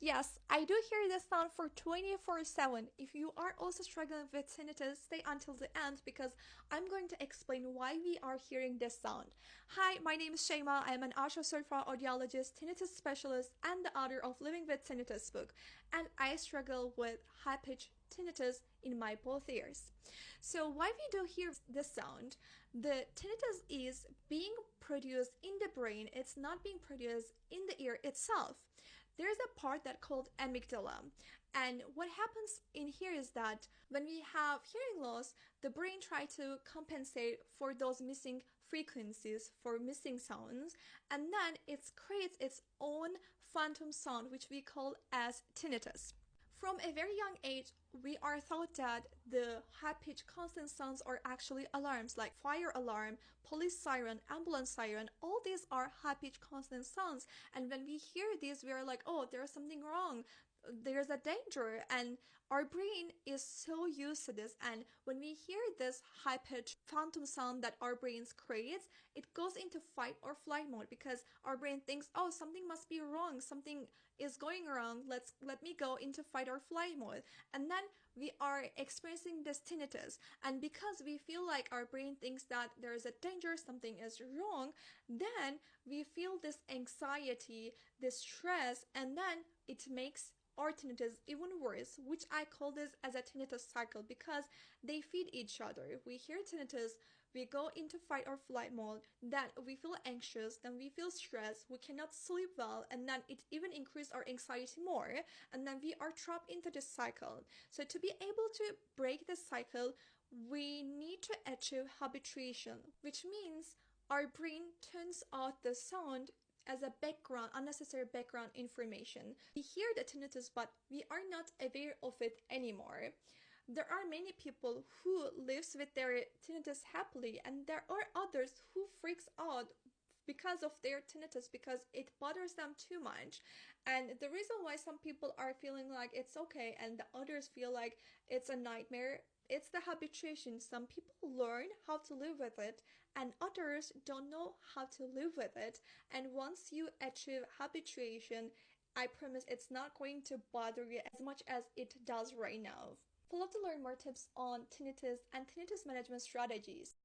Yes, I do hear this sound for 24/7. If you are also struggling with tinnitus, stay until the end because I'm going to explain why we are hearing this sound. Hi, my name is Shayma. I am an Au.D certified audiologist, tinnitus specialist, and the author of Living with Tinnitus book. And I struggle with high pitched tinnitus in my both ears. So why we do hear this sound? The tinnitus is being produced in the brain. It's not being produced in the ear itself. There's a part that called amygdala, and what happens in here is that when we have hearing loss, the brain tries to compensate for those missing frequencies, for missing sounds, and then it creates its own phantom sound, which we call as tinnitus. From a very young age, we are taught that the high-pitched constant sounds are actually alarms like fire alarm, police siren, ambulance siren. All these are high-pitched constant sounds. And when we hear these, we are like, oh, there's something wrong. There's a danger. And our brain is so used to this. And when we hear this high-pitched phantom sound that our brains creates, it goes into fight or flight mode because our brain thinks, oh, something must be wrong. Something is going wrong. Let me go into fight or flight mode. And then we are experiencing this tinnitus, and because we feel like our brain thinks that there is a danger, something is wrong, then we feel this anxiety, this stress, and then it makes our tinnitus even worse, which I call this as a tinnitus cycle because they feed each other. We hear tinnitus, we go into fight or flight mode, then we feel anxious, then we feel stressed, we cannot sleep well, and then it even increases our anxiety more, and then we are trapped into this cycle. So to be able to break this cycle, we need to achieve habituation, which means our brain turns off the sound as a background, unnecessary background information. We hear the tinnitus, but we are not aware of it anymore. There are many people who lives with their tinnitus happily, and there are others who freaks out because of their tinnitus because it bothers them too much. And the reason why some people are feeling like it's okay and the others feel like it's a nightmare, it's the habituation. Some people learn how to live with it and others don't know how to live with it. And once you achieve habituation, I promise it's not going to bother you as much as it does right now. I'd love to learn more tips on tinnitus and tinnitus management strategies.